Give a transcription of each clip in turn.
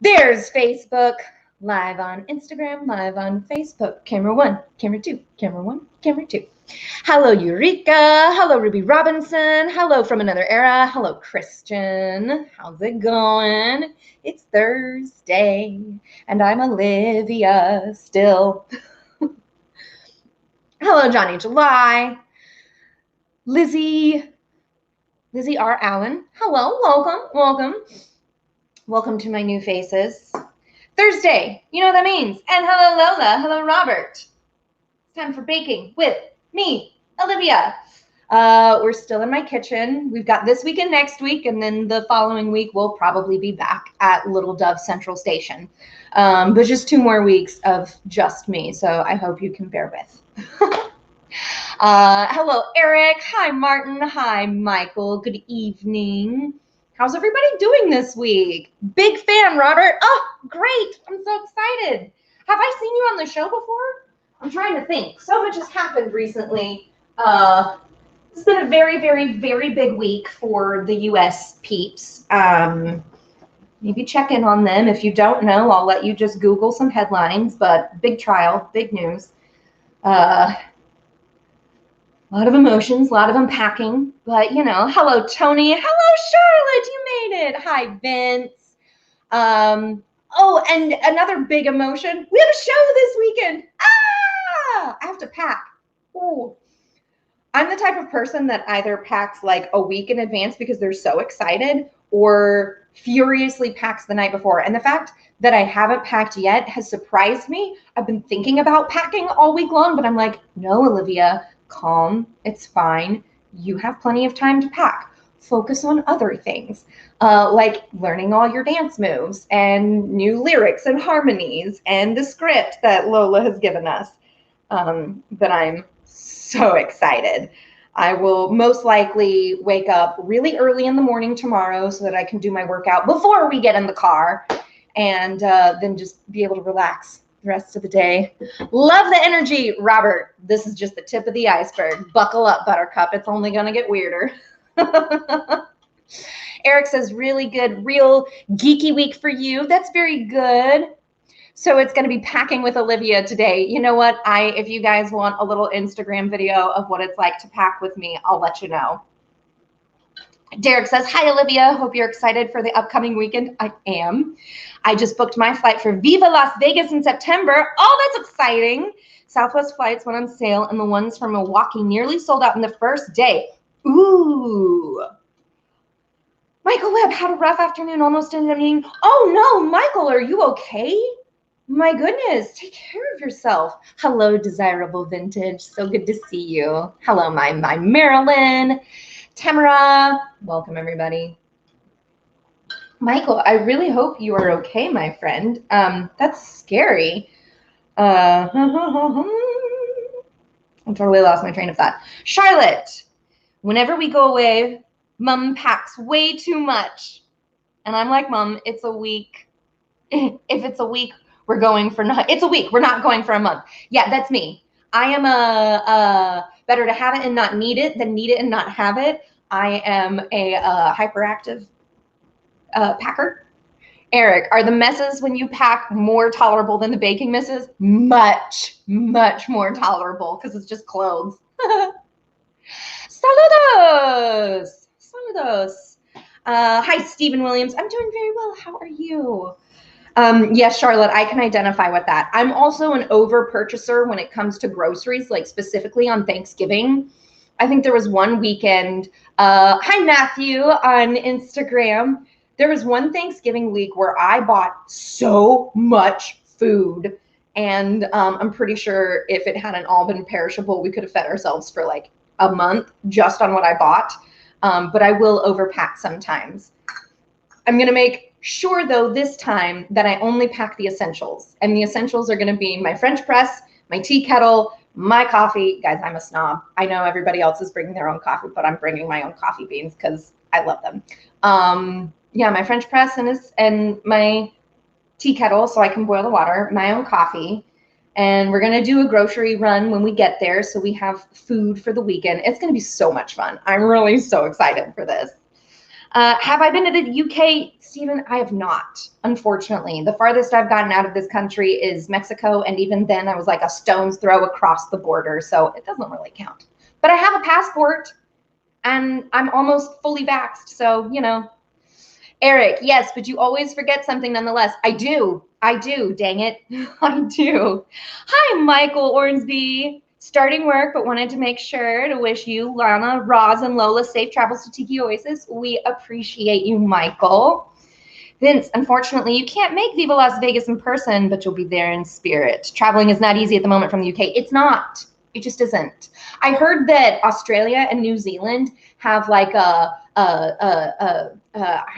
There's Facebook, live on Instagram, live on Facebook. Camera 1, camera 2, camera 1, camera 2. Hello, Eureka. Hello, Ruby Robinson. Hello from another era. Hello, Christian. How's it going? It's Thursday, and I'm Olivia still. Hello, Johnny July. Lizzie R. Allen. Hello, welcome. Welcome to my new faces. Thursday, you know what that means. And hello, Lola. Hello, Robert. It's time for baking with me, Olivia. We're still in my kitchen. We've got this week and next week, and then the following week we'll probably be back at Little Dove Central Station. But just 2 more weeks of just me, so I hope you can bear with. Hello, Eric. Hi, Martin. Hi, Michael. Good evening. How's everybody doing this week? Big fan, Robert. Oh, great. I'm so excited. Have I seen you on the show before? I'm trying to think. So much has happened recently. It's been a very, very, very big week for the U.S. peeps. Maybe check in on them. If you don't know, I'll let you just Google some headlines, but big trial, big news. A lot of emotions, a lot of unpacking, but you know, hello, Tony. Hello, Charlotte, you made it. Hi, Vince. Oh, and another big emotion. We have a show this weekend. I have to pack. Ooh. I'm the type of person that either packs like a week in advance because they're so excited or furiously packs the night before. And the fact that I haven't packed yet has surprised me. I've been thinking about packing all week long, but I'm like, no, Olivia, calm, it's fine. You have plenty of time to pack. Focus on other things, like learning all your dance moves and new lyrics and harmonies and the script that Lola has given us. But I'm so excited. I will most likely wake up really early in the morning tomorrow so that I can do my workout before we get in the car and then just be able to relax the rest of the day. Love the energy, Robert. This is just the tip of the iceberg. Buckle up, Buttercup. It's only going to get weirder. Eric says, really good, real geeky week for you. That's very good. So it's going to be packing with Olivia today. You know what? If you guys want a little Instagram video of what it's like to pack with me, I'll let you know. Derek says, hi, Olivia. Hope you're excited for the upcoming weekend. I am. I just booked my flight for Viva Las Vegas in September. Oh, that's exciting. Southwest flights went on sale, and the ones from Milwaukee nearly sold out in the first day. Ooh. Michael Webb had a rough afternoon, almost ended up needing. Oh, no, Michael, are you okay? My goodness, take care of yourself. Hello, Desirable Vintage. So good to see you. Hello, my Marilyn. Tamara, welcome everybody. Michael, I really hope you are okay, my friend. That's scary. I totally lost my train of thought. Charlotte, whenever we go away, Mom packs way too much. And I'm like, Mom, it's a week. If it's a week, we're going for not. It's a week. We're not going for a month. Yeah, that's me. I am better to have it and not need it than need it and not have it. I am a hyperactive packer. Eric, are the messes when you pack more tolerable than the baking messes? Much, much more tolerable because it's just clothes. Saludos. Saludos. Hi, Stephen Williams. I'm doing very well. How are you? Yes, Charlotte, I can identify with that. I'm also an over purchaser when it comes to groceries, like specifically on Thanksgiving. I think there was one weekend, hi Matthew on Instagram. There was one Thanksgiving week where I bought so much food, and I'm pretty sure if it hadn't all been perishable, we could have fed ourselves for like a month just on what I bought. But I will overpack sometimes. I'm gonna make sure though this time that I only pack the essentials, and the essentials are gonna be my French press, my tea kettle, my coffee. Guys, I'm a snob. I know everybody else is bringing their own coffee, but I'm bringing my own coffee beans because I love them. Yeah, my French press and my tea kettle so I can boil the water, my own coffee, and we're gonna do a grocery run when we get there so we have food for the weekend. It's gonna be so much fun. I'm really so excited for this. Have I been to the UK, Stephen? I have not, unfortunately. The farthest I've gotten out of this country is Mexico, and even then I was like a stone's throw across the border, so it doesn't really count. But I have a passport, and I'm almost fully vaxxed, so, you know. Eric, yes, but you always forget something nonetheless. I do, dang it. I do. Hi, Michael Ornsby. Starting work, but wanted to make sure to wish you, Lana, Roz, and Lola safe travels to Tiki Oasis. We appreciate you, Michael. Vince, unfortunately, you can't make Viva Las Vegas in person, but you'll be there in spirit. Traveling is not easy at the moment from the UK. It's not. It just isn't. I heard that Australia and New Zealand have like I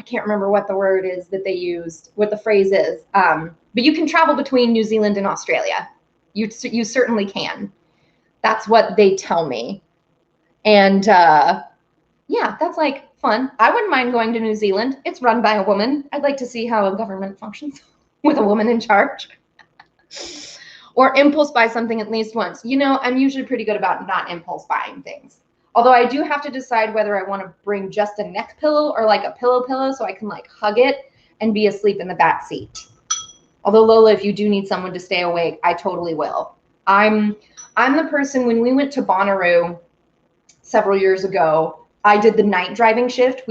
can't remember what the word is that they used, what the phrase is, but you can travel between New Zealand and Australia. You certainly can. That's what they tell me. And yeah, that's like fun. I wouldn't mind going to New Zealand. It's run by a woman. I'd like to see how a government functions with a woman in charge. Or impulse buy something at least once. You know, I'm usually pretty good about not impulse buying things. Although I do have to decide whether I want to bring just a neck pillow or like a pillow so I can like hug it and be asleep in the back seat. Although Lola, if you do need someone to stay awake, I totally will. I'm the person, when we went to Bonnaroo several years ago, I did the night driving shift.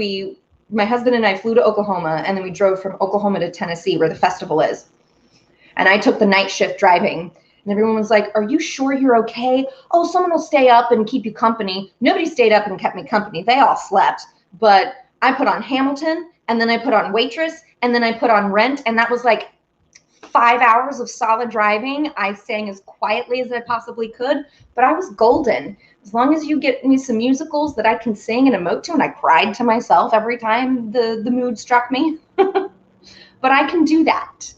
My husband and I flew to Oklahoma, and then we drove from Oklahoma to Tennessee where the festival is. And I took the night shift driving. And everyone was like, are you sure you're okay? Oh, someone will stay up and keep you company. Nobody stayed up and kept me company. They all slept. But I put on Hamilton, and then I put on Waitress, and then I put on Rent, and that was like 5 hours of solid driving. I sang as quietly as I possibly could, but I was golden. As long as you get me some musicals that I can sing and emote to, and I cried to myself every time the mood struck me. But I can do that.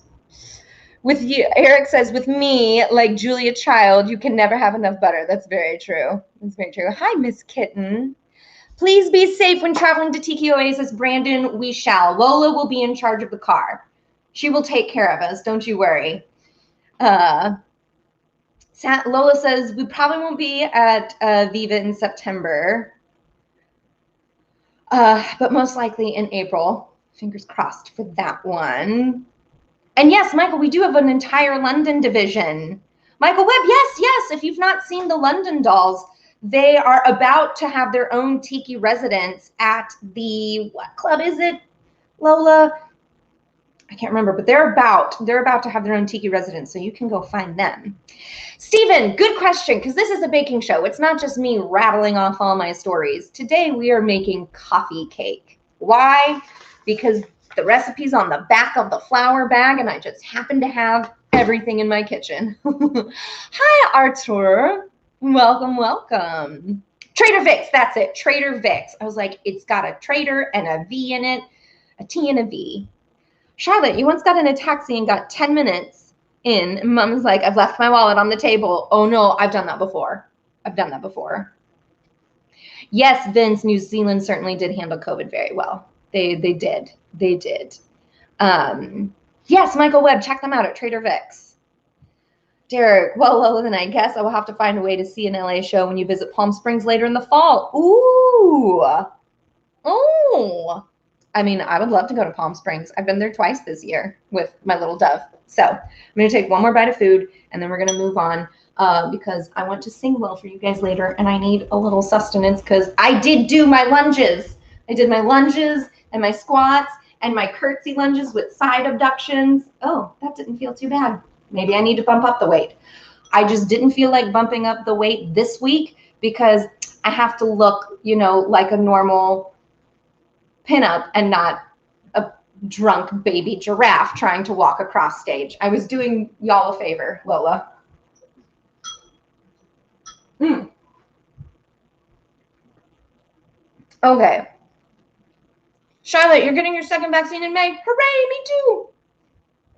With you, Eric says, with me, like Julia Child, you can never have enough butter. That's very true. That's very true. Hi, Miss Kitten. Please be safe when traveling to Tiki Oasis. Brandon, we shall. Lola will be in charge of the car. She will take care of us. Don't you worry. Lola says, we probably won't be at Viva in September, but most likely in April. Fingers crossed for that one. And yes, Michael, we do have an entire London division. Michael Webb, yes. If you've not seen the London dolls, they are about to have their own Tiki residence at the, what club is it, Lola? I can't remember, but they're about to have their own Tiki residence, so you can go find them. Stephen, good question, because this is a baking show. It's not just me rattling off all my stories. Today we are making coffee cake. Why? Because the recipe's on the back of the flour bag, and I just happen to have everything in my kitchen. Hi, Artur. Welcome. Trader Vic's, that's it. Trader Vic's. I was like, it's got a Trader and a V in it, a T and a V. Charlotte, you once got in a taxi and got 10 minutes in. Mom's like, I've left my wallet on the table. Oh, no, I've done that before. Yes, Vince, New Zealand certainly did handle COVID very well. They did. Yes, Michael Webb, check them out at Trader Vic's. Derek, well, Lola, then I guess I will have to find a way to see an LA show when you visit Palm Springs later in the fall. Ooh. I mean, I would love to go to Palm Springs. I've been there twice this year with my little dove. So I'm going to take one more bite of food, and then we're going to move on because I want to sing well for you guys later, and I need a little sustenance because I did do my lunges. I did my lunges and my squats and my curtsy lunges with side abductions. Oh, that didn't feel too bad. Maybe I need to bump up the weight. I just didn't feel like bumping up the weight this week because I have to look, you know, like a normal pinup and not a drunk baby giraffe trying to walk across stage. I was doing y'all a favor, Lola. Okay. Charlotte, you're getting your second vaccine in May. Hooray, me too.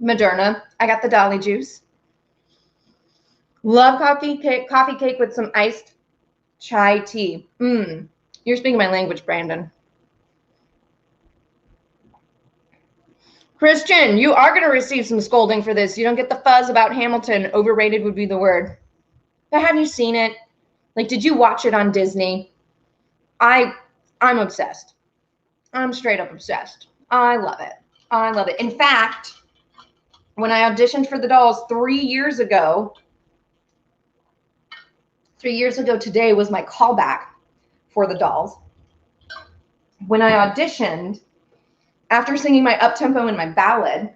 Moderna. I got the Dolly juice. Love coffee cake with some iced chai tea. You're speaking my language, Brandon. Christian, you are going to receive some scolding for this. You don't get the fuzz about Hamilton. Overrated would be the word. But have you seen it? Like, did you watch it on Disney? I'm obsessed. I'm straight up obsessed. I love it. I love it. In fact, when I auditioned for the dolls 3 years ago today was my callback for the dolls. When I auditioned, after singing my up-tempo and my ballad,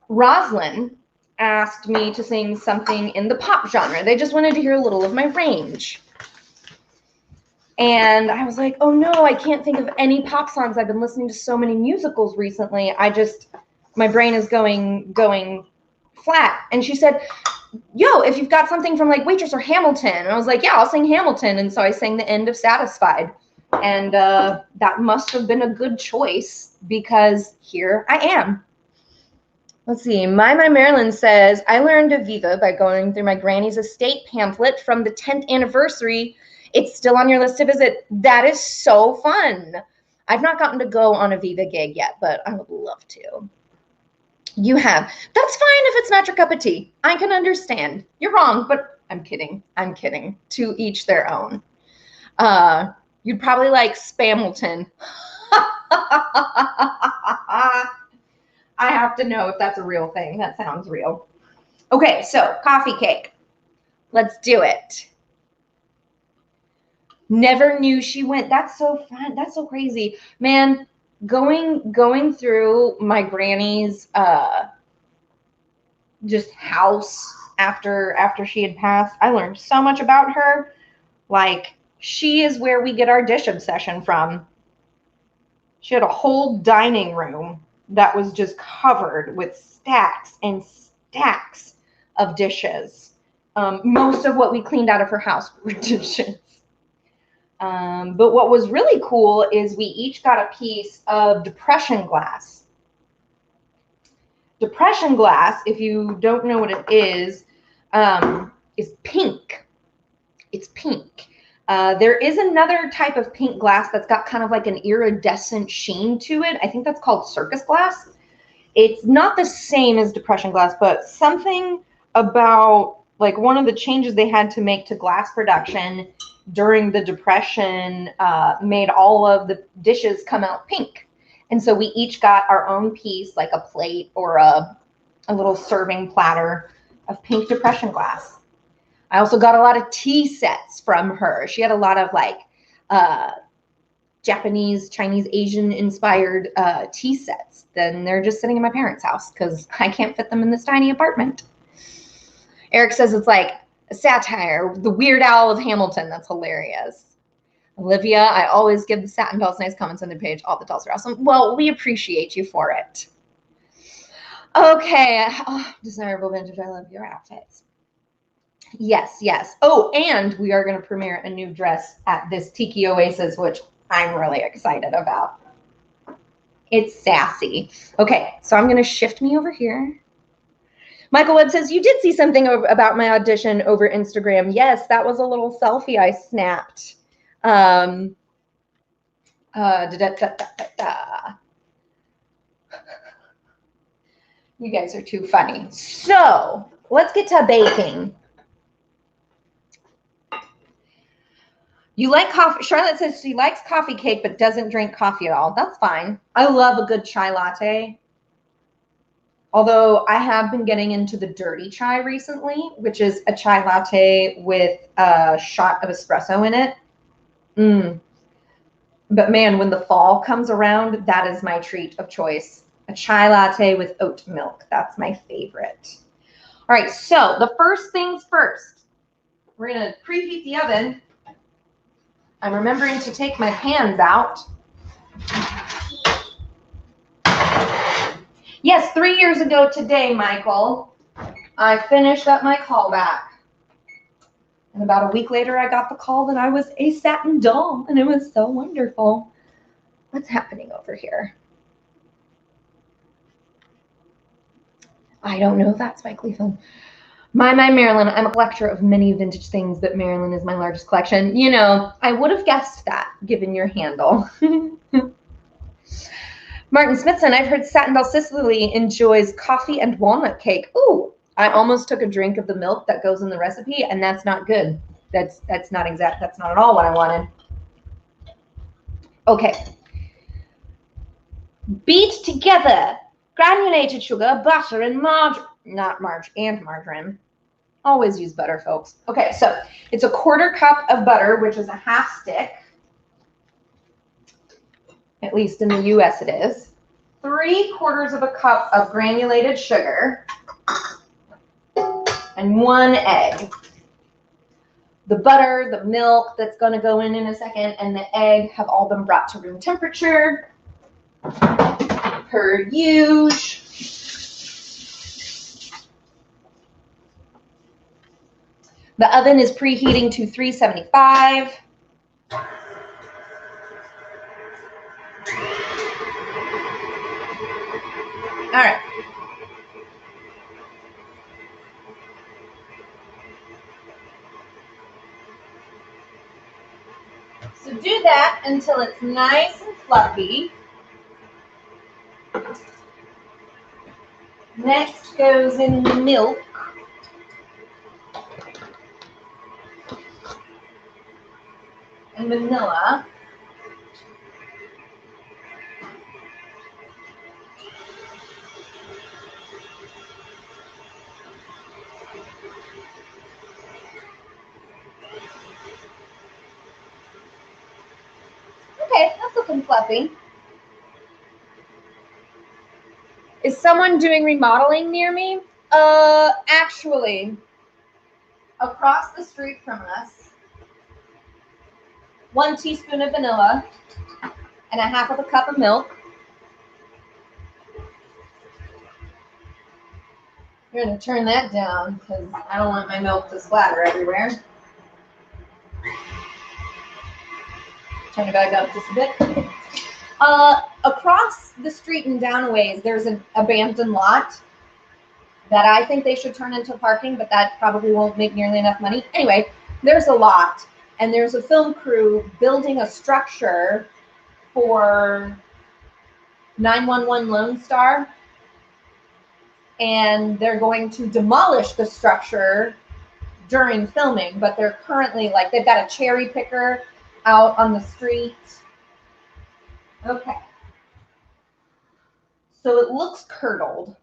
Roslyn asked me to sing something in the pop genre. They just wanted to hear a little of my range. And I was like, oh no, I can't think of any pop songs. I've been listening to so many musicals recently. My brain is going flat. And she said, yo, if you've got something from like Waitress or Hamilton. And I was like, yeah, I'll sing Hamilton. And so I sang the end of Satisfied. And that must have been a good choice because here I am. Let's see. My Marilyn says, I learned Aviva by going through my granny's estate pamphlet from the 10th anniversary. It's still on your list to visit. That is so fun. I've not gotten to go on a Aviva gig yet, but I would love to. You have. That's fine if it's not your cup of tea. I can understand. You're wrong, but I'm kidding. I'm kidding. To each their own. You'd probably like Spamilton. I have to know if that's a real thing. That sounds real. Okay, so coffee cake. Let's do it. Never knew she went. That's so fun. That's so crazy. Man, going through my granny's just house after she had passed, I learned so much about her. Like, she is where we get our dish obsession from. She had a whole dining room that was just covered with stacks and stacks of dishes. Most of what we cleaned out of her house were dishes. But what was really cool is we each got a piece of depression glass. Depression glass, if you don't know what it is pink. It's pink. There is another type of pink glass that's got kind of like an iridescent sheen to it. I think that's called circus glass. It's not the same as depression glass, but something about like one of the changes they had to make to glass production during the Depression made all of the dishes come out pink. And so we each got our own piece, like a plate or a little serving platter of pink Depression glass. I also got a lot of tea sets from her. She had a lot of like Japanese, Chinese, Asian inspired tea sets. Then they're just sitting in my parents' house because I can't fit them in this tiny apartment. Eric says it's like a satire, the Weird Owl of Hamilton. That's hilarious. Olivia, I always give the Satin Dolls nice comments on their page. All the dolls are awesome. Well, we appreciate you for it. Okay. Oh, desirable vintage. I love your outfits. Yes, yes. Oh, and we are going to premiere a new dress at this Tiki Oasis, which I'm really excited about. It's sassy. Okay, so I'm going to shift me over here. Michael Webb says, you did see something about my audition over Instagram. Yes, that was a little selfie I snapped. You guys are too funny. So let's get to baking. You like coffee? Charlotte says she likes coffee cake but doesn't drink coffee at all. That's fine. I love a good chai latte. Although I have been getting into the dirty chai recently, which is a chai latte with a shot of espresso in it. But man, when the fall comes around, that is my treat of choice. A chai latte with oat milk. That's my favorite. All right, so the first things first. We're going to preheat the oven. I'm remembering to take my pans out. Yes, 3 years ago today, Michael, I finished up my callback. And about a week later, I got the call that I was a satin doll, and it was so wonderful. What's happening over here? I don't know if that's my Cleveland. My Marilyn, I'm a collector of many vintage things, but Marilyn is my largest collection. You know, I would have guessed that, given your handle. Martin Smithson, I've heard Satin Doll Sicily enjoys coffee and walnut cake. Ooh, I almost took a drink of the milk that goes in the recipe, and that's not good. That's not at all what I wanted. Okay. Beat together granulated sugar, butter, and margarine. Always use butter, folks. Okay, so it's a 1/4 cup of butter, which is a 1/2 stick. At least in the US it is. 3/4 of a cup of granulated sugar. And 1 egg. The butter, the milk that's going to go in a second, and the egg have all been brought to room temperature. Per usual. The oven is preheating to 375. All right. So do that until it's nice and fluffy. Next goes in the milk. And vanilla. Okay, that's looking fluffy. Is someone doing remodeling near me? Actually, across the street from us, 1 teaspoon of vanilla and a 1/2 of a cup of milk. You're going to turn that down because I don't want my milk to splatter everywhere. Turn it back up just a bit. Across the street and down a ways, there's an abandoned lot that I think they should turn into parking, but that probably won't make nearly enough money. Anyway, there's a lot, and there's a film crew building a structure for 911 Lone Star, and they're going to demolish the structure during filming, but they're currently, like, they've got a cherry picker out on the street. Okay. So it looks curdled.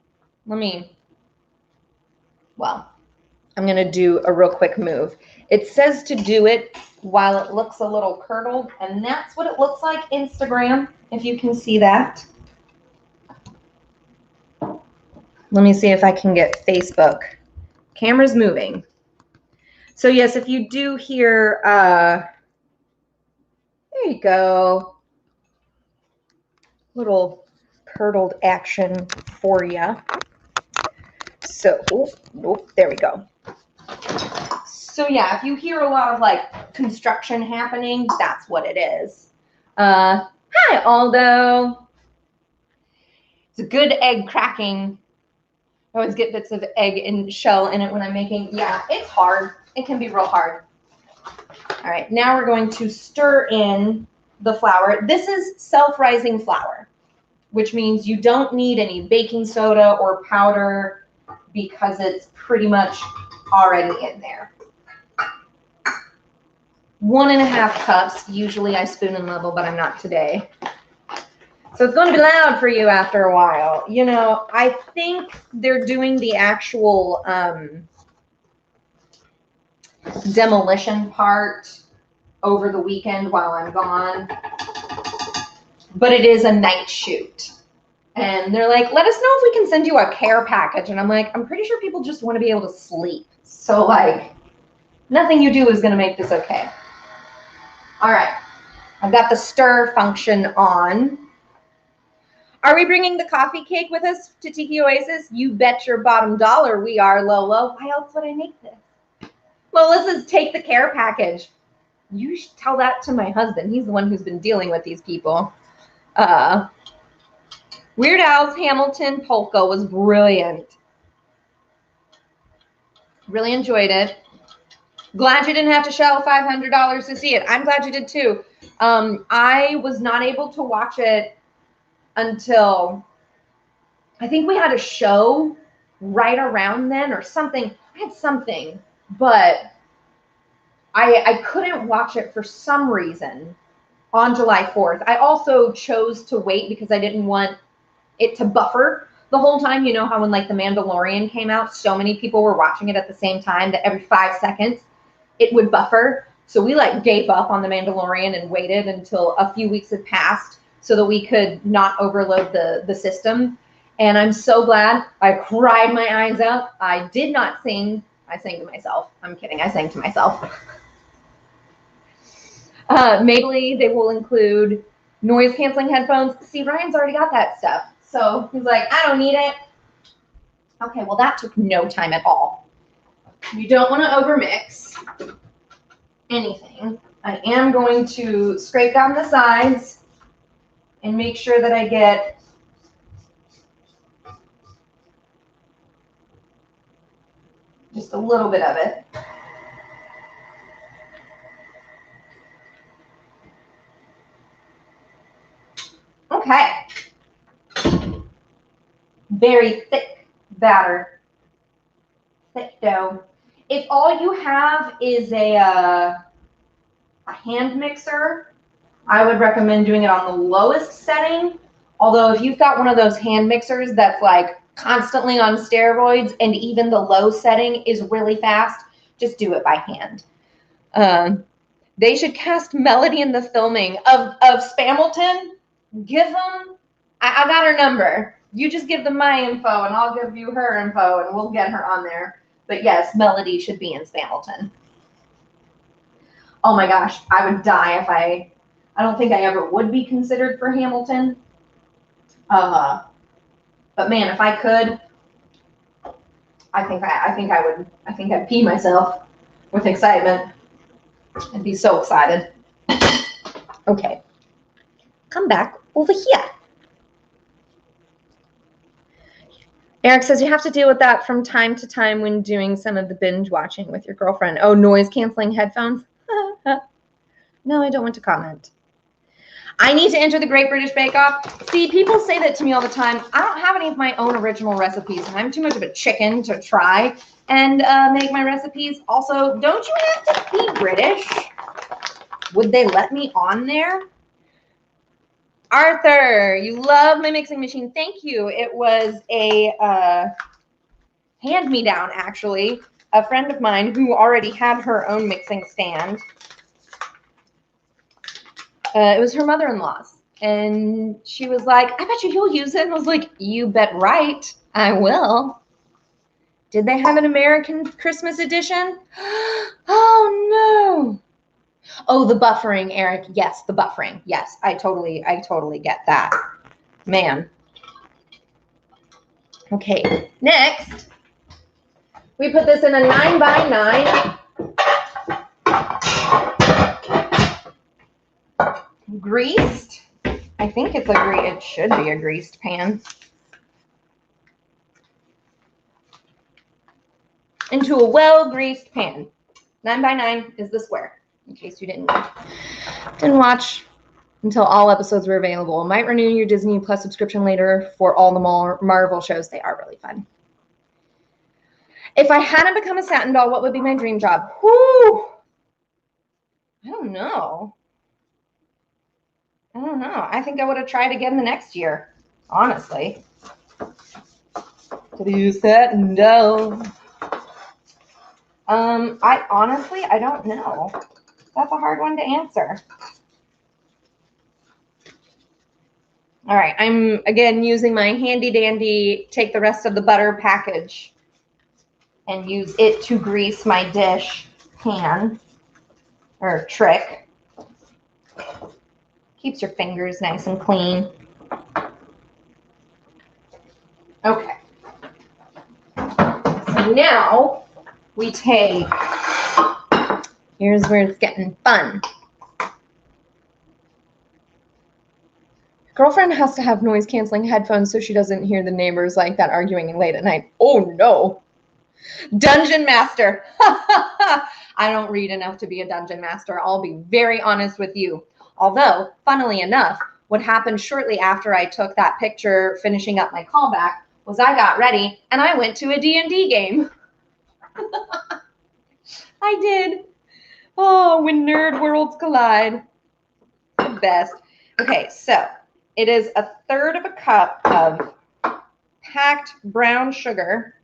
I'm going to do a real quick move. It says to do it while it looks a little curdled, and that's what it looks like Instagram, if you can see that. Let me see if I can get Facebook. Camera's moving. So yes, if you do hear, there you go. Little curdled action for you. So, there we go. So yeah, if you hear a lot of like construction happening, that's what it is. Hi, Aldo. It's a good egg cracking. I always get bits of egg and shell in it when I'm making. Yeah, it's hard. It can be real hard. All right, now we're going to stir in the flour. This is self-rising flour, which means you don't need any baking soda or powder because it's pretty much already in there. 1.5 cups. Usually I spoon and level, but I'm not today. So it's going to be loud for you after a while. You know, I think they're doing the actual demolition part over the weekend while I'm gone. But it is a night shoot. And they're like, let us know if we can send you a care package. And I'm like, I'm pretty sure people just want to be able to sleep. So, like, nothing you do is going to make this okay. All right. I've got the stir function on. Are we bringing the coffee cake with us to Tiki Oasis? You bet your bottom dollar we are, Lolo. Why else would I make this? Lola says, take the care package. You should tell that to my husband. He's the one who's been dealing with these people. Weird Al's Hamilton Polka was brilliant. Really enjoyed it. Glad you didn't have to shell $500 to see it. I'm glad you did too. I was not able to watch it until I think we had a show right around then or something. I had something, but I couldn't watch it for some reason. on July 4th. I also chose to wait because I didn't want it to buffer the whole time. You know how when like The Mandalorian came out, so many people were watching it at the same time that every 5 seconds it would buffer. So we like gave up on The Mandalorian and waited until a few weeks had passed so that we could not overload the system. And I'm so glad. I cried my eyes out. I did not sing. I sang to myself. I'm kidding. I sang to myself. Maybe they will include noise canceling headphones. See, Ryan's already got that stuff. So he's like, I don't need it. Okay, well, that took no time at all. You don't want to overmix anything. I am going to scrape down the sides and make sure that I get just a little bit of it. Okay. Very thick batter, thick dough. If all you have is a hand mixer, I would recommend doing it on the lowest setting. Although if you've got one of those hand mixers that's like constantly on steroids and even the low setting is really fast, just do it by hand. They should cast Melody in the filming of Spamilton. Give them, I got her number. You just give them my info and I'll give you her info and we'll get her on there. But yes, Melody should be in Spamilton. Oh my gosh, I would die if I don't think I ever would be considered for Hamilton. But man, if I could, I think I'd pee myself with excitement. I'd be so excited. Okay. Come back over here. Eric says you have to deal with that from time to time when doing some of the binge watching with your girlfriend. Oh, noise canceling headphones? No, I don't want to comment. I need to enter the Great British Bake Off. See, people say that to me all the time. I don't have any of my own original recipes. I'm too much of a chicken to try and make my recipes. Also, don't you have to be British? Would they let me on there? Arthur, you love my mixing machine. Thank you. It was a hand-me-down, actually. A friend of mine who already had her own mixing stand. It was her mother-in-law's. And she was like, I bet you'll use it. And I was like, you bet right, I will. Did they have an American Christmas edition? Oh, no. Oh, the buffering, Eric. Yes, the buffering. Yes, I totally get that. Man. Okay, next, we put this in a 9x9 greased. I think it's it should be a greased pan. Into a well-greased pan. 9x9 is the square. In case you didn't watch until all episodes were available. Might renew your Disney Plus subscription later for all the Marvel shows. They are really fun. If I hadn't become a satin doll, what would be my dream job? Whew. I don't know. I think I would have tried again the next year, honestly. To be satin doll. I don't know. That's a hard one to answer. All right, I'm again using my handy dandy take the rest of the butter package and use it to grease my dish pan or trick. Keeps your fingers nice and clean. Okay. So now we take, here's where it's getting fun. Girlfriend has to have noise canceling headphones so she doesn't hear the neighbors like that arguing late at night. Oh no. Dungeon master. I don't read enough to be a dungeon master. I'll be very honest with you. Although, funnily enough, what happened shortly after I took that picture finishing up my callback was I got ready and I went to a D&D game. I did. Oh, when nerd worlds collide. best. Okay, so it is 1/3 cup of packed brown sugar.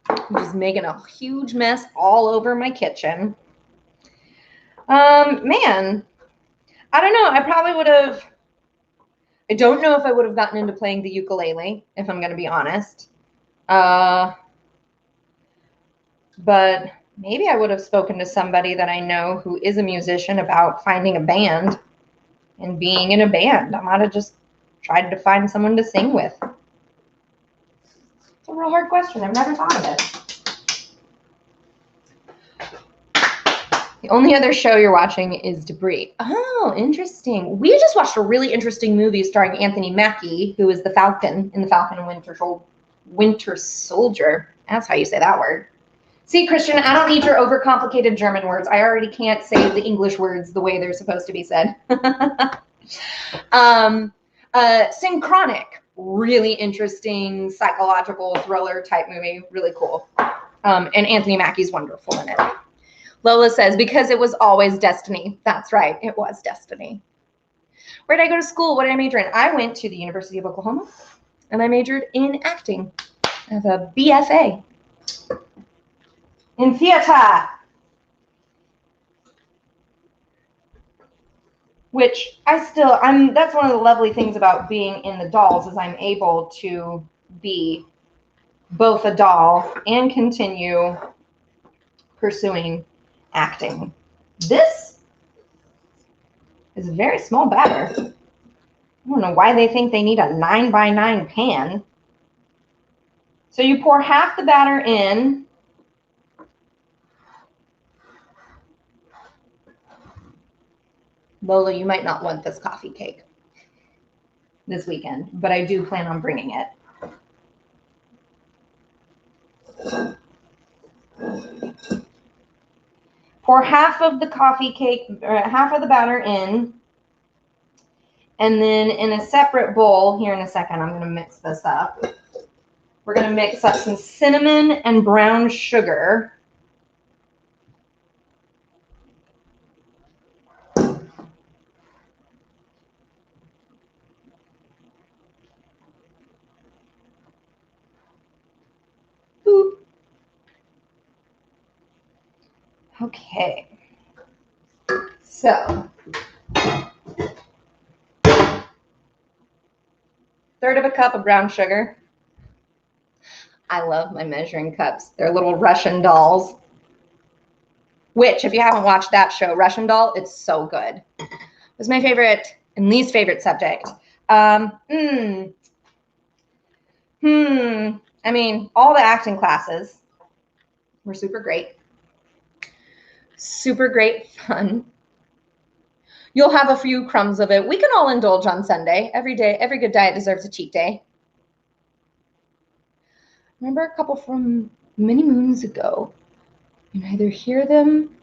I'm just making a huge mess all over my kitchen. Man, I don't know. I probably would have, I don't know if I would have gotten into playing the ukulele, if I'm going to be honest. But maybe I would have spoken to somebody that I know who is a musician about finding a band and being in a band. I might have just tried to find someone to sing with. It's a real hard question. I've never thought of it. The only other show you're watching is Debris. Oh, interesting. We just watched a really interesting movie starring Anthony Mackie, who is the Falcon in the Falcon and Winter Soldier. That's how you say that word. See, Christian, I don't need your overcomplicated German words. I already can't say the English words the way they're supposed to be said. Synchronic, really interesting psychological thriller type movie. Really cool. And Anthony Mackie's wonderful in it. Lola says, because it was always destiny. That's right. It was destiny. Where did I go to school? What did I major in? I went to the University of Oklahoma, and I majored in acting. I have a BFA in theater, which that's one of the lovely things about being in the dolls is I'm able to be both a doll and continue pursuing acting. This is a very small batter. I don't know why they think they need a 9x9 pan. So you pour half the batter in. Lola, you might not want this coffee cake this weekend, but I do plan on bringing it. Pour half of the coffee cake, or half of the batter in, and then in a separate bowl, here in a second, I'm going to mix this up. We're going to mix up some cinnamon and brown sugar. Boop. Okay. So, 1/3 cup of brown sugar. I love my measuring cups. They're little Russian dolls. Which, if you haven't watched that show, Russian Doll, it's so good. It was my favorite and least favorite subject. I mean, all the acting classes were super great. Super great fun. You'll have a few crumbs of it. We can all indulge on Sunday. Every day, every good diet deserves a cheat day. Remember a couple from many moons ago. You neither hear them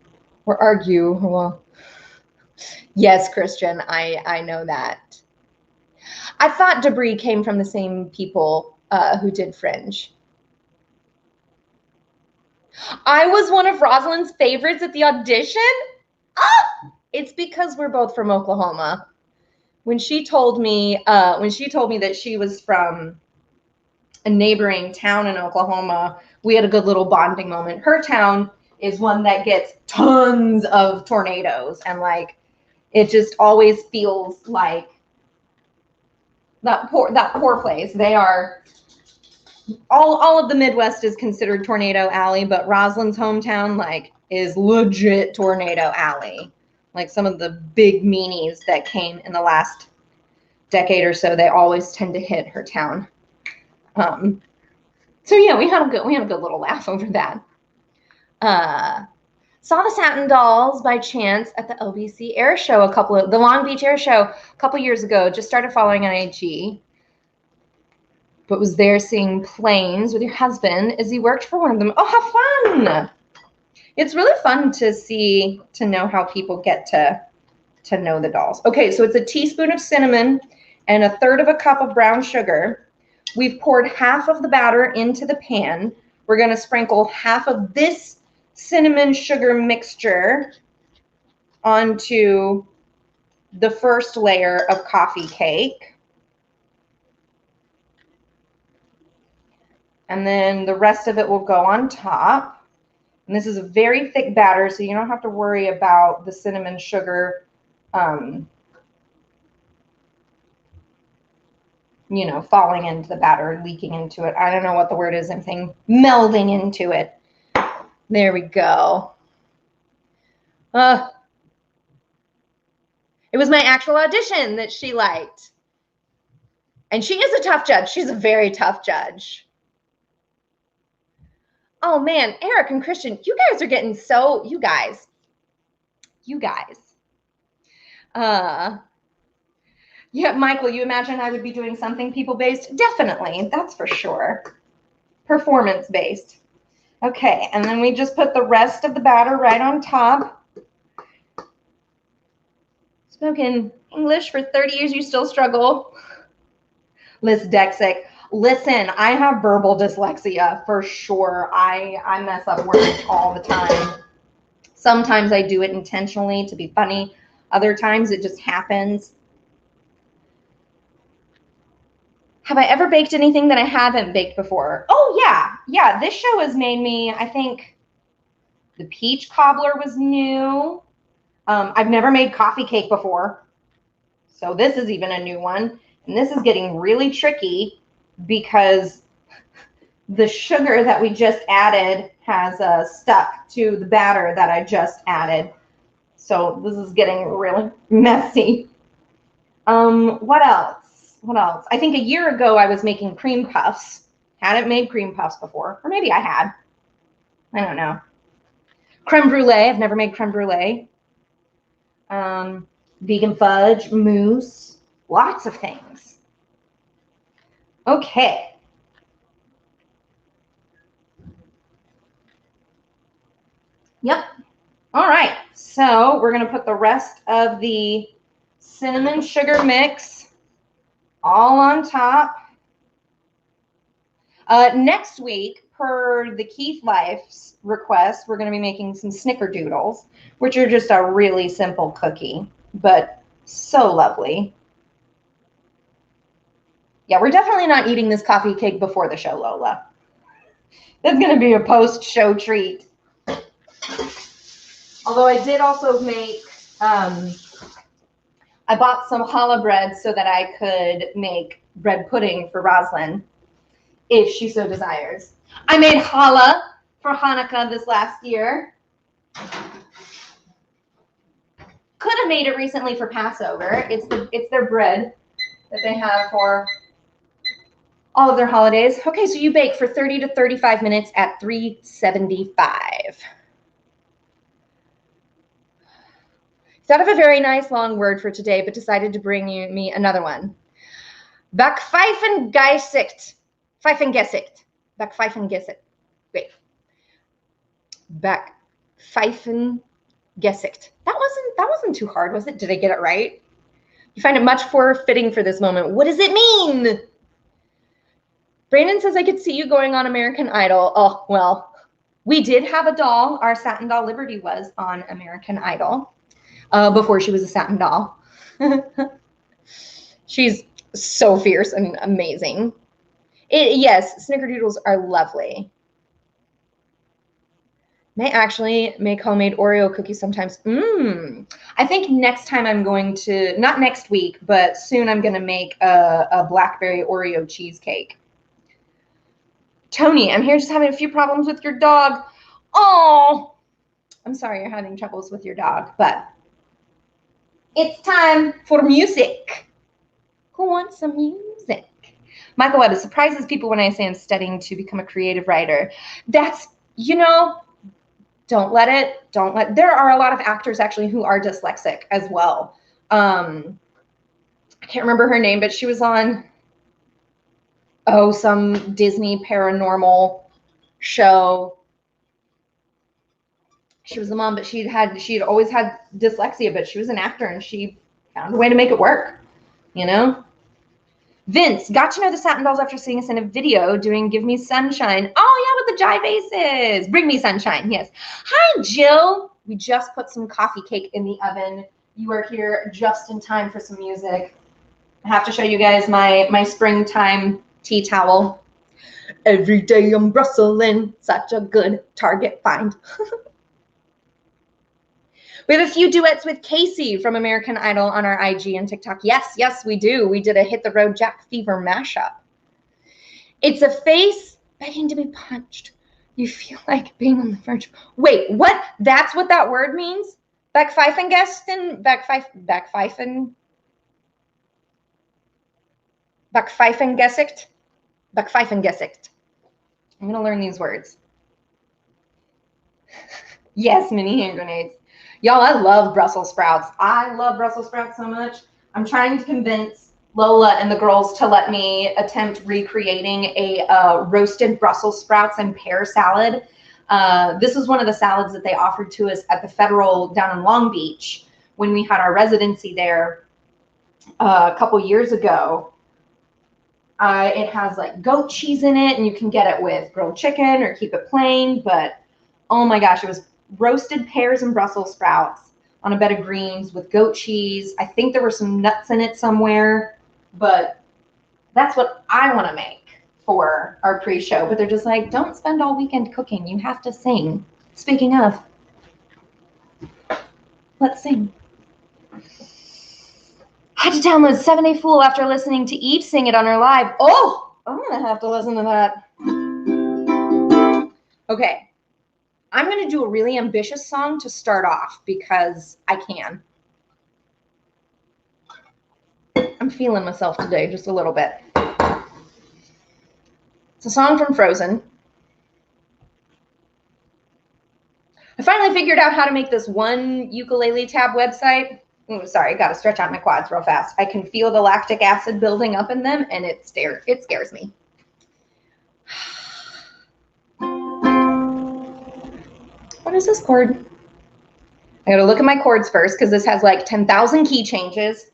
or argue. Well, yes, Christian, I know that. I thought Debris came from the same people who did Fringe. I was one of Rosalind's favorites at the audition. Oh, it's because we're both from Oklahoma. When she told me that she was from a neighboring town in Oklahoma, we had a good little bonding moment. Her town is one that gets tons of tornadoes, and like it just always feels like that poor place. They are all of the Midwest is considered Tornado Alley, but Rosalind's hometown like is legit Tornado Alley. Like some of the big meanies that came in the last decade or so, they always tend to hit her town. So yeah, we had a good little laugh over that. Saw the Satin Dolls by chance at the LBC Air Show the Long Beach Air Show a couple years ago. Just started following on IG, but was there seeing planes with your husband as he worked for one of them. Oh, how fun! It's really fun to know how people get to know the dolls. Okay, so it's a teaspoon of cinnamon and 1/3 cup of brown sugar. We've poured half of the batter into the pan. We're going to sprinkle half of this cinnamon sugar mixture onto the first layer of coffee cake. And then the rest of it will go on top. And this is a very thick batter, so you don't have to worry about the cinnamon sugar, you know, falling into the batter, leaking into it. I don't know what the word is. I'm saying melding into it. There we go. It was my actual audition that she liked. And she is a tough judge. She's a very tough judge. Oh man, Eric and Christian, you guys are getting so, you guys. Yeah, Michael, you imagine I would be doing something people-based? Definitely, that's for sure. Performance-based. Okay, and then we just put the rest of the batter right on top. Spoken English for 30 years, you still struggle. Liz Dexick. Listen, I have verbal dyslexia for sure. I mess up words all the time. Sometimes I do it intentionally to be funny. Other times it just happens. Have I ever baked anything that I haven't baked before? Oh, yeah. Yeah, this show has made me, I think, the peach cobbler was new. I've never made coffee cake before. So this is even a new one. And this is getting really tricky because the sugar that we just added has stuck to the batter that I just added. So this is getting really messy. What else? What else? I think a year ago I was making cream puffs. Hadn't made cream puffs before. Or maybe I had. I don't know. Creme brulee. I've never made creme brulee. Vegan fudge, mousse. Lots of things. Okay. Yep. All right. So we're going to put the rest of the cinnamon sugar mix all on top. Next week, per the Keith Life's request, we're going to be making some snickerdoodles, which are just a really simple cookie, but so lovely. Yeah, we're definitely not eating this coffee cake before the show, Lola. That's going to be a post-show treat. Although I did also make, I bought some challah bread so that I could make bread pudding for Roslyn, if she so desires. I made challah for Hanukkah this last year. Could have made it recently for Passover. It's their bread that they have for all of their holidays. Okay, so you bake for 30 to 35 minutes at 375. Thought of a very nice long word for today, but decided to bring me another one. Backpfeifengeisicht. Pfeifengeisicht. Backpfeifengeisicht. Wait. Backpfeifengeisicht. That wasn't too hard, was it? Did I get it right? You find it much more fitting for this moment. What does it mean? Brandon says I could see you going on American Idol. Oh, well, we did have a doll. Our satin doll Liberty was on American Idol before she was a satin doll. She's so fierce and amazing. Yes, snickerdoodles are lovely. May actually make homemade Oreo cookies sometimes. I think next time I'm going to, not next week, but soon I'm going to make a blackberry Oreo cheesecake. Tony, I'm here just having a few problems with your dog. Oh, I'm sorry you're having troubles with your dog, but it's time for music. Who wants some music? Michael Webb, it surprises people when I say I'm studying to become a creative writer. That's, you know, don't let, there are a lot of actors actually who are dyslexic as well. I can't remember her name, but she was on, some Disney paranormal show. She was the mom, but she had always had dyslexia, but she was an actor and she found a way to make it work, you know? Vince, got to know the Satin Dolls after seeing us in a video doing Give Me Sunshine. Oh, yeah, with the jive aces. Bring Me Sunshine, yes. Hi, Jill. We just put some coffee cake in the oven. You are here just in time for some music. I have to show you guys my springtime tea towel. Every day I'm rustling, such a good Target find. We have a few duets with Casey from American Idol on our IG and TikTok. Yes, we do. We did a Hit the Road Jack Fever mashup. It's a face begging to be punched. You feel like being on the verge. Wait, what? That's what that word means? Backpfeifengesten? Backpfeifengesicht? Backpfeifengesicht. I'm going to learn these words. Yes, mini hand grenades. Y'all, I love Brussels sprouts. I love Brussels sprouts so much. I'm trying to convince Lola and the girls to let me attempt recreating a roasted Brussels sprouts and pear salad. This was one of the salads that they offered to us at the Federal down in Long Beach when we had our residency there a couple years ago. It has like goat cheese in it, and you can get it with grilled chicken or keep it plain. But oh my gosh, it was roasted pears and Brussels sprouts on a bed of greens with goat cheese. I think there were some nuts in it somewhere, but that's what I want to make for our pre-show. But they're just like, don't spend all weekend cooking. You have to sing. Speaking of, let's sing. Had to download 7 Day Fool after listening to Eve sing it on her live. Oh, I'm going to have to listen to that. Okay. I'm going to do a really ambitious song to start off because I can. I'm feeling myself today just a little bit. It's a song from Frozen. I finally figured out how to make this one ukulele tab website. Oh, sorry, got to stretch out my quads real fast. I can feel the lactic acid building up in them, and it scares me. What is this chord? I gotta look at my chords first because this has like 10,000 key changes.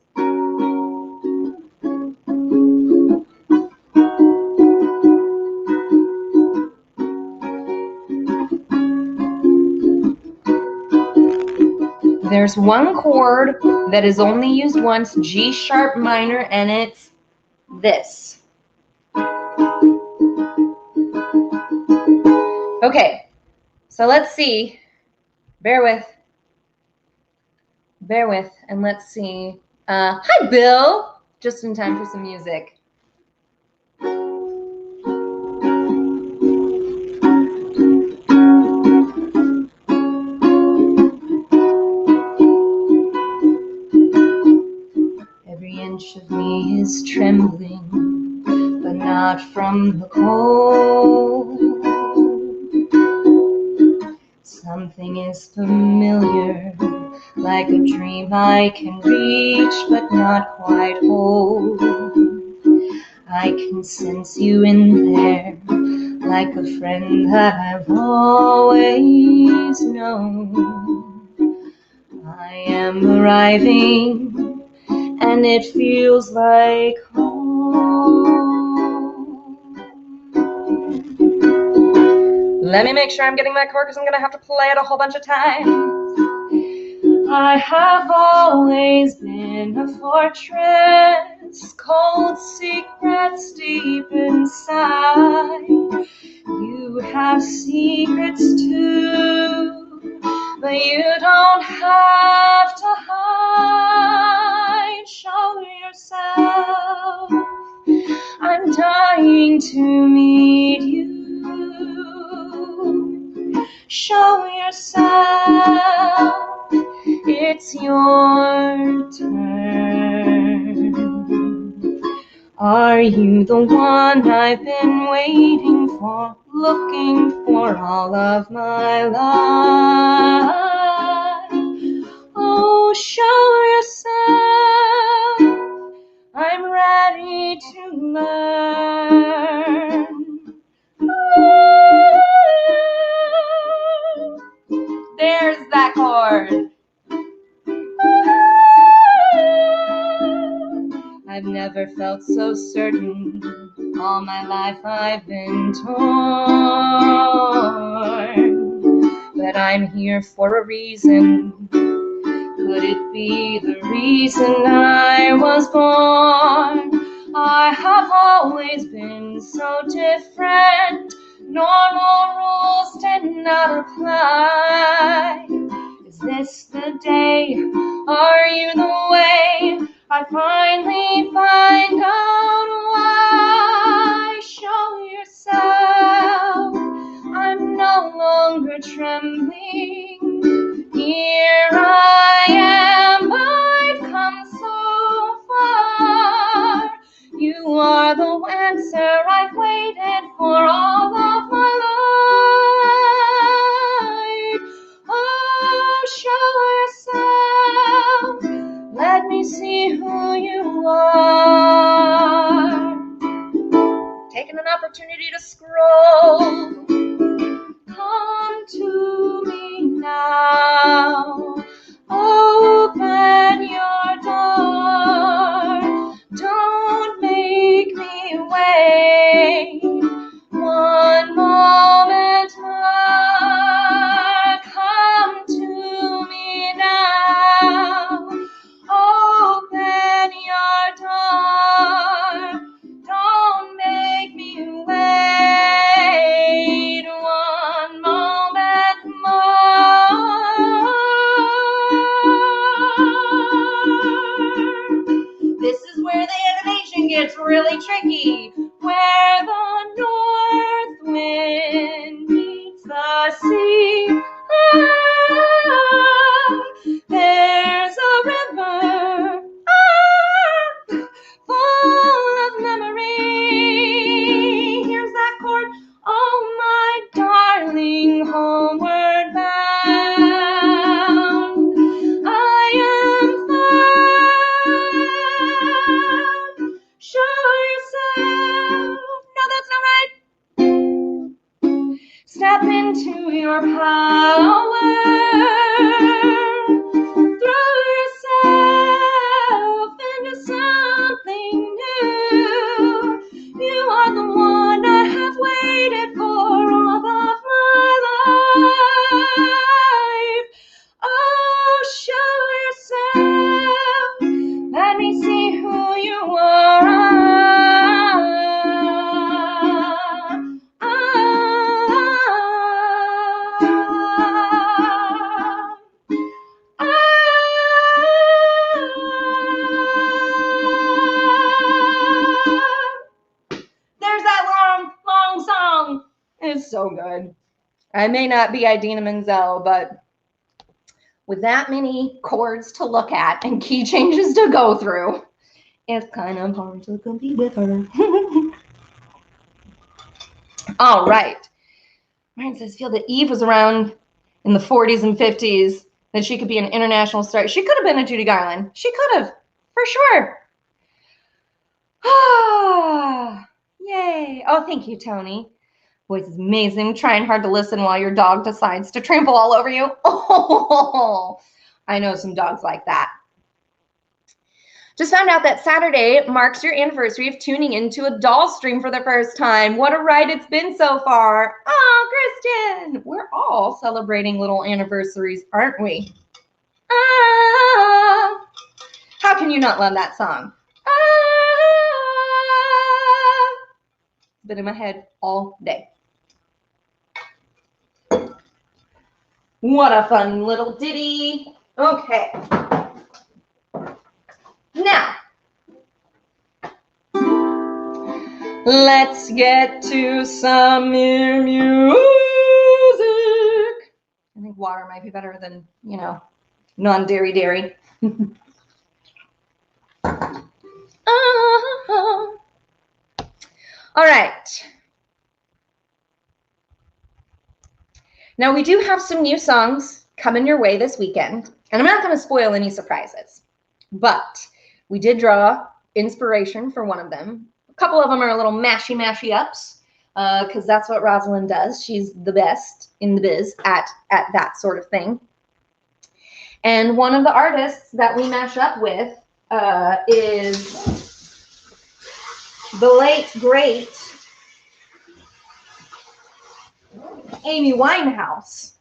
There's one chord that is only used once, G sharp minor, and it's this. Okay, so let's see. Bear with, and let's see. Hi, Bill. Just in time for some music. Every inch of me is trembling, but not from the cold. Something is familiar, like a dream I can reach but not quite hold. I can sense you in there, like a friend that I've always known. I am arriving, and it feels like home. Let me make sure I'm getting that chord because I'm going to have to play it a whole bunch of times. I have always been a fortress, cold secrets deep inside. You have secrets too, but you don't have to hide. Show yourself. I'm dying to meet you. Show yourself. It's your turn. Are you the one I've been waiting for, looking for all of my life? Oh, show yourself. I'm ready to learn. There's that chord. I've never felt so certain. All my life I've been torn. that I'm here for a reason. Could it be the reason I was born? I have always been so different. Normal rules did not apply. Is this the day? Are you the way? I finally find out why. Show yourself. I'm no longer trembling. Here I am. I've come so far. You are the answer I've waited for all of my life. Oh, show yourself. Let me see who you are. Taking an opportunity to scroll. Come to me now. Open your door. Don't make me wait one moment more. Come to me now. Open your door. Don't make me wait one moment more. This is where the animation gets really tricky, where the north wind meets the sea. There's a river full of memory. Here's that chord. Oh, my darling, homeward bound. I am found. Show yourself. No, that's not right. Step into your power. Throw yourself into something new. You are the one I have waited for all of my life. Oh, show yourself. Let me see who you are. There's that long song. It's so good. I may not be Idina Menzel, but with that many chords to look at and key changes to go through, it's kind of hard to compete with her. All right. Ryan says, feel that Eve was around in the 40s and 50s, that she could be an international star. She could have been a Judy Garland. She could have, for sure. Ah, yay. Oh, thank you, Tony. Voice is amazing. Trying hard to listen while your dog decides to trample all over you. Oh, I know some dogs like that. Just found out that Saturday marks your anniversary of tuning into a doll stream for the first time. What a ride it's been so far. Oh, Kristen, we're all celebrating little anniversaries, aren't we? Ah, how can you not love that song? Ah, it's been in my head all day. What a fun little ditty. Okay. Now, let's get to some music. I think water might be better than, you know, non-dairy dairy. All right. Now, we do have some new songs coming your way this weekend, and I'm not going to spoil any surprises, but we did draw inspiration for one of them. A couple of them are a little mashy ups, because that's what Rosalind does. She's the best in the biz at that sort of thing. And one of the artists that we mash up with is the late, great Amy Winehouse.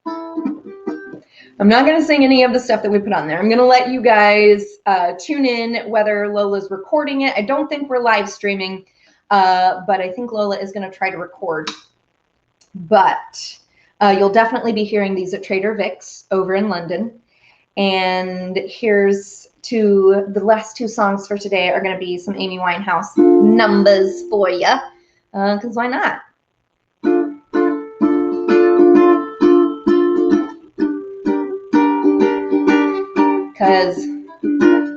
I'm not going to sing any of the stuff that we put on there. I'm going to let you guys tune in whether Lola's recording it. I don't think we're live streaming, but I think Lola is going to try to record. But you'll definitely be hearing these at Trader Vic's over in London. And here's the last two songs for today are going to be some Amy Winehouse numbers for you, because why not? Because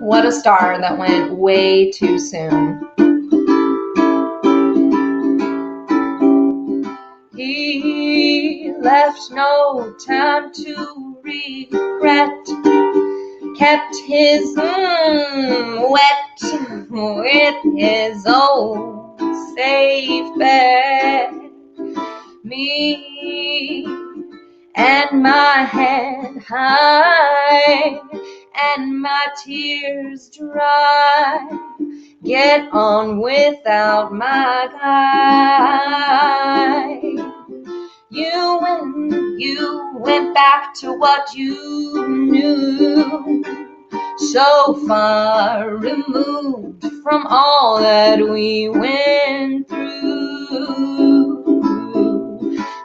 what a star that went way too soon. He left no time to regret, kept his wet with his old safe bet. Me and my head high and my tears dry, get on without my guy. You went back to what you knew, so far removed from all that we went through.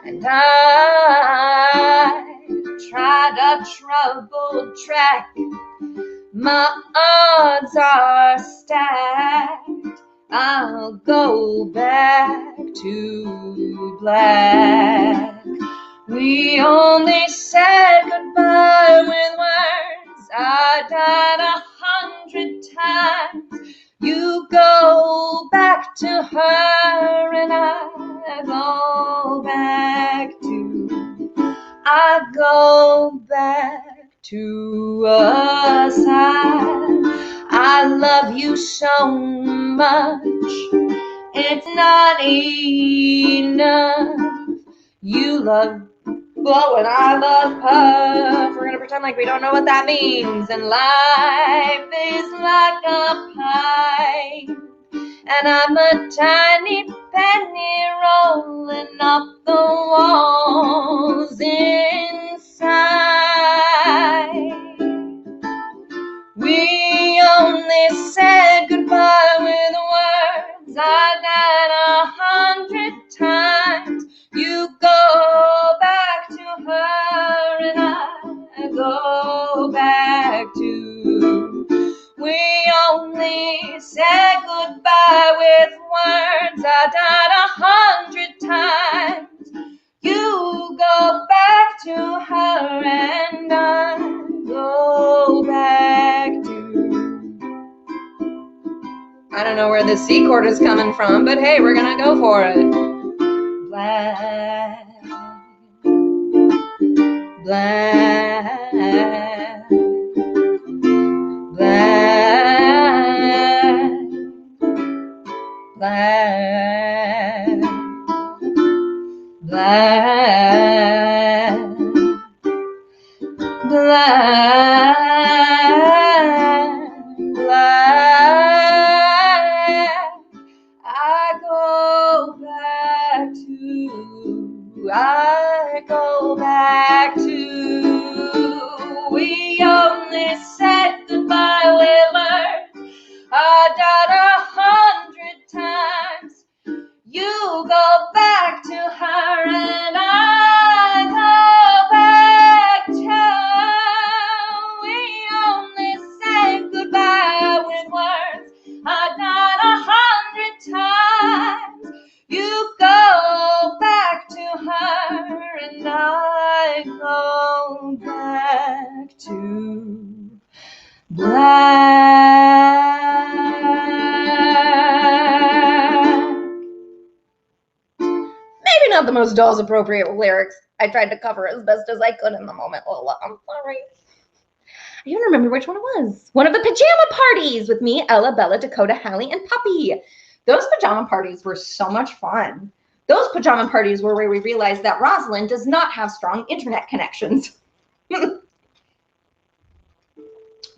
And I tried a troubled track, my odds are stacked. I'll go back to black. We only said goodbye with words. I died 100 times. You go back to her and I go back to us. I love you so much, it's not enough. You love Flo and I love Puff. We're gonna pretend like we don't know what that means. And life is like a pie, and I'm a tiny penny rolling up the walls inside. We only said goodbye with words. I died 100 times. You go back to her and I go back to. We only said goodbye with words. I died 100 times. You go back to her and I go back to. I don't know where the C chord is coming from, but hey, we're gonna go for it. Black, black, black, black, black, black, black. I go back to. We only said goodbye with words. I died 100 times. You go back to her and I go back to. We only said goodbye with words. I died 100 times. You go back to her and I go back to black. Maybe not the most Dolls appropriate lyrics. I tried to cover as best as I could in the moment, Lola. I'm sorry. I even remember which one it was. One of the pajama parties with me, Ella, Bella, Dakota, Hallie, and Puppy. Those pajama parties were so much fun. Those pajama parties were where we realized that Rosalind does not have strong internet connections.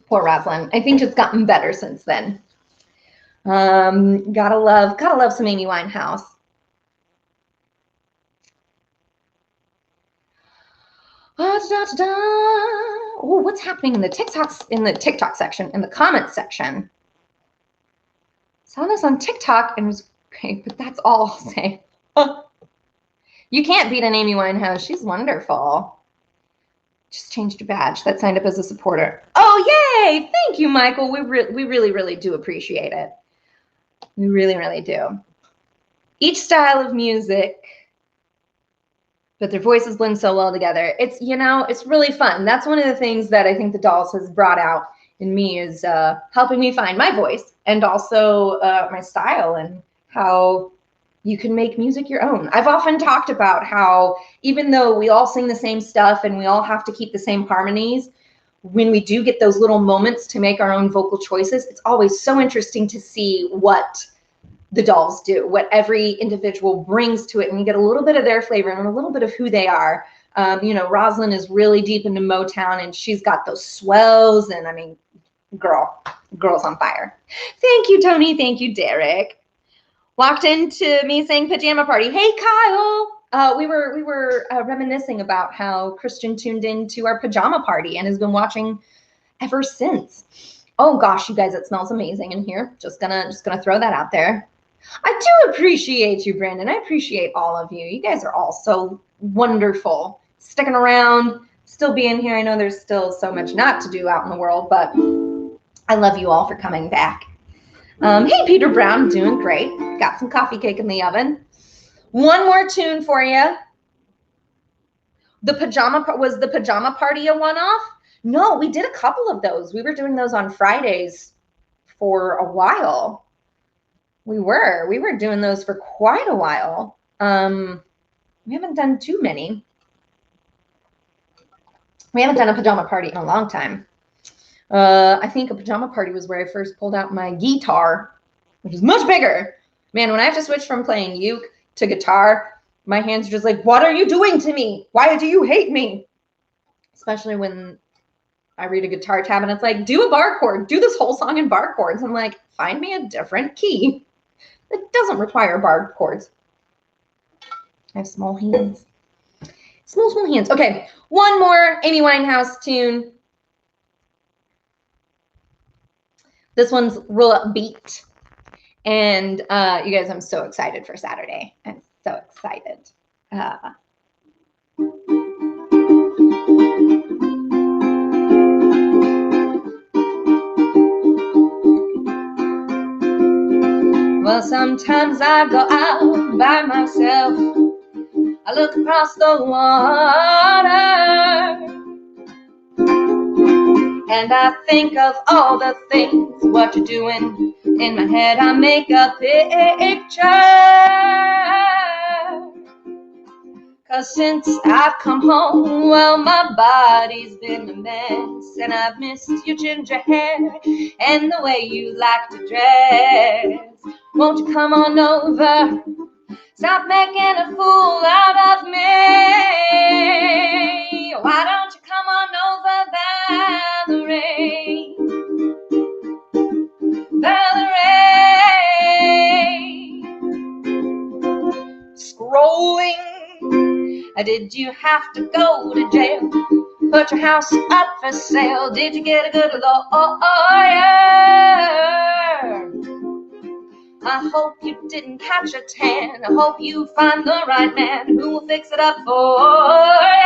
Poor Rosalind. I think it's gotten better since then. Gotta love some Amy Winehouse. Oh, what's happening in the TikTok section, in the comments section? Saw this on TikTok and was great, but that's all I'll say. You can't beat an Amy Winehouse. She's wonderful. Just changed your badge. That signed up as a supporter. Oh, yay! Thank you, Michael. We really, really do appreciate it. We really, really do. Each style of music, but their voices blend so well together. It's, you know, it's really fun. That's one of the things that I think the Dolls has brought out in me, is helping me find my voice, and also my style, and how you can make music your own. I've often talked about how even though we all sing the same stuff and we all have to keep the same harmonies, when we do get those little moments to make our own vocal choices, it's always so interesting to see what the Dolls do, what every individual brings to it, and you get a little bit of their flavor and a little bit of who they are. You know, Rosalind is really deep into Motown, and she's got those swells, and I mean, girl's on fire. Thank you, Tony. Thank you, Derek. Walked into me saying pajama party. Hey, Kyle. We were reminiscing about how Christian tuned into our pajama party and has been watching ever since. Oh gosh, you guys, it smells amazing in here. Just gonna throw that out there. I do appreciate you, Brandon. I appreciate all of you. You guys are all so wonderful. Sticking around, still being here. I know there's still so much not to do out in the world, but I love you all for coming back. Hey, Peter Brown, doing great. Got some coffee cake in the oven. One more tune for you. Was the pajama party a one-off? No, we did a couple of those. We were doing those on Fridays for a while. We were doing those for quite a while. We haven't done too many. We haven't done a pajama party in a long time. I think a pajama party was where I first pulled out my guitar, which is much bigger. Man, when I have to switch from playing uke to guitar, my hands are just like, what are you doing to me? Why do you hate me? Especially when I read a guitar tab and it's like, do a bar chord, do this whole song in bar chords. I'm like, find me a different key. It doesn't require bar chords. I have small hands. Small hands. Okay, one more Amy Winehouse tune. This one's real upbeat. And you guys, I'm so excited for Saturday. I'm so excited. Well, sometimes I go out by myself. I look across the water. And I think of all the things, what you're doing. In my head I make a picture. 'Cause since I've come home, well, my body's been a mess. And I've missed your ginger hair and the way you like to dress. Won't you come on over? Stop making a fool out of me. Why don't you come on over, Valerie? Valerie. Scrolling. Did you have to go to jail? Put your house up for sale. Did you get a good lawyer? I hope you didn't catch a tan. I hope you find the right man who will fix it up for you.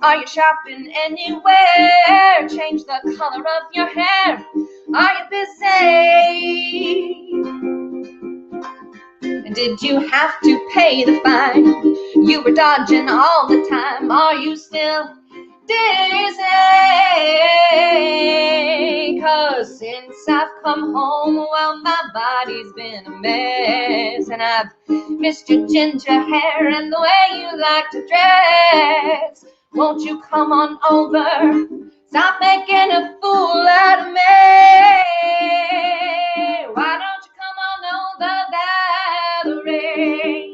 Are you shopping anywhere? Change the color of your hair. Are you busy? Did you have to pay the fine? You were dodging all the time. Are you still dizzy? 'Cause since I've come home, well, my body's been a mess. And I've missed your ginger hair and the way you like to dress. Won't you come on over? Stop making a fool out of me. Why don't you come on over, Valerie?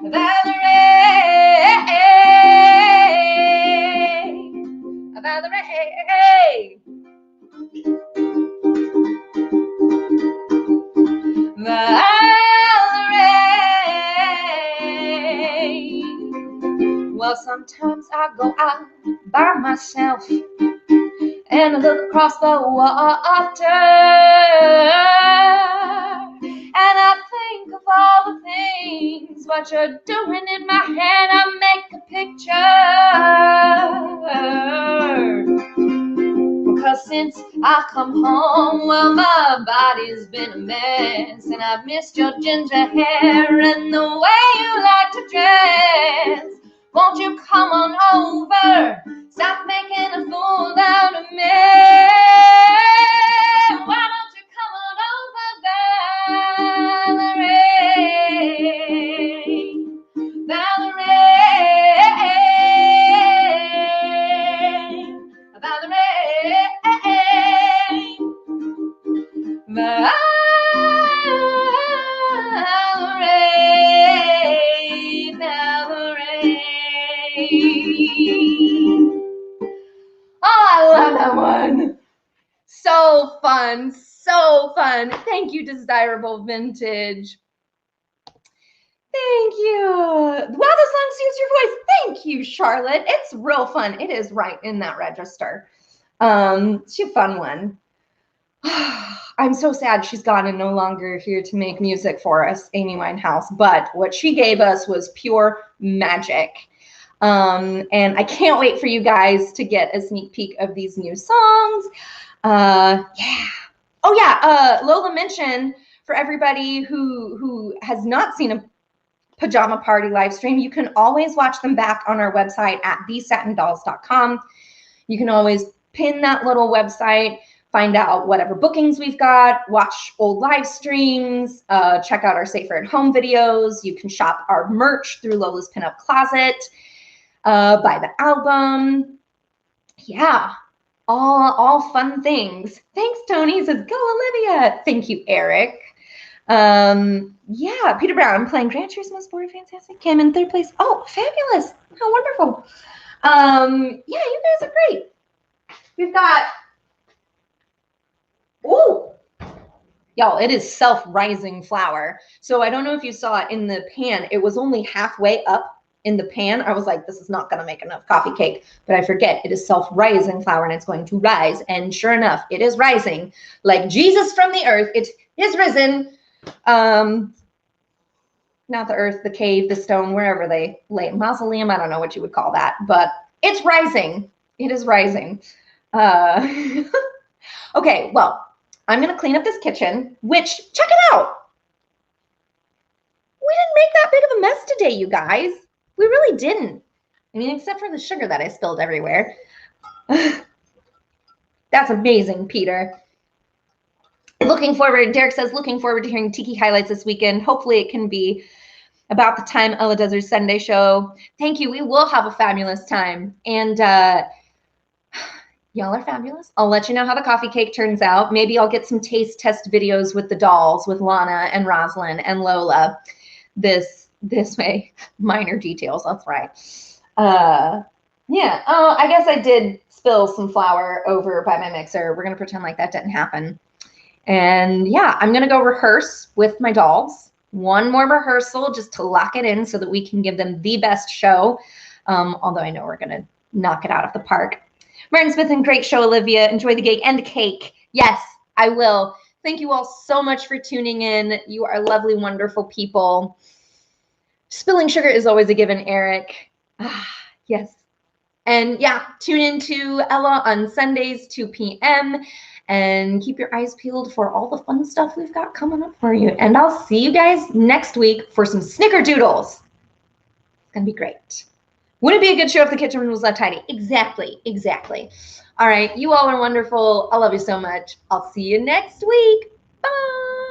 Valerie. Valerie. Valerie. sometimes I go out by myself and look across the water, and I think of all the things what you're doing in my head. I make a picture. Because since I've come home, well, my body's been a mess, and I've missed your ginger hair and the way you like to dress. Won't you come on over? Stop making a fool out of me. Why don't you come on over, Valerie? Valerie, Valerie. Oh, I love that one. So fun, so fun. Thank you, Desirable Vintage. Thank you. Wow, this song suits your voice. Thank you, Charlotte. It's real fun. It is right in that register. It's a fun one. I'm so sad she's gone and no longer here to make music for us, Amy Winehouse, but what she gave us was pure magic. And I can't wait for you guys to get a sneak peek of these new songs. Yeah. Oh yeah, Lola mentioned for everybody who has not seen a pajama party live stream, you can always watch them back on our website at thesatindolls.com. You can always pin that little website, find out whatever bookings we've got, watch old live streams, check out our Safer at Home videos. You can shop our merch through Lola's Pinup Closet, buy the album. Yeah, all fun things. Thanks, Tony. Says, go Olivia. Thank you, Eric. Yeah, Peter Brown playing Gran Turismo Sport, fantastic. Kim in third place. Oh, fabulous. How wonderful. Yeah, you guys are great. We've got, oh, y'all, it is self-rising flour. So I don't know if you saw it in the pan. It was only halfway up in the pan. I was like, this is not going to make enough coffee cake. But I forget, it is self-rising flour, and it's going to rise. And sure enough, it is rising. Like Jesus from the earth, it is risen. Not the earth, the cave, the stone, wherever they lay. Mausoleum, I don't know what you would call that. But it's rising. It is rising. Okay, well, I'm going to clean up this kitchen, which, check it out. We didn't make that big of a mess today, you guys. We really didn't. I mean, except for the sugar that I spilled everywhere. That's amazing, Peter. Looking forward, Derek says, looking forward to hearing Tiki highlights this weekend. Hopefully it can be about the time Ella does her Sunday show. Thank you. We will have a fabulous time. And y'all are fabulous. I'll let you know how the coffee cake turns out. Maybe I'll get some taste test videos with the dolls, with Lana and Rosalind and Lola. This way. Minor details. That's right. Yeah. Oh, I guess I did spill some flour over by my mixer. We're going to pretend like that didn't happen. And yeah, I'm going to go rehearse with my dolls. One more rehearsal just to lock it in so that we can give them the best show. Although I know we're going to knock it out of the park. Martin Smith, and great show, Olivia. Enjoy the cake and the cake. Yes, I will. Thank you all so much for tuning in. You are lovely, wonderful people. Spilling sugar is always a given, Eric. Yes. And yeah, tune in to Ella on Sundays, 2 p.m. And keep your eyes peeled for all the fun stuff we've got coming up for you. And I'll see you guys next week for some snickerdoodles. It's going to be great. Wouldn't it be a good show if the kitchen was not tidy? Exactly, exactly. All right, you all are wonderful. I love you so much. I'll see you next week. Bye.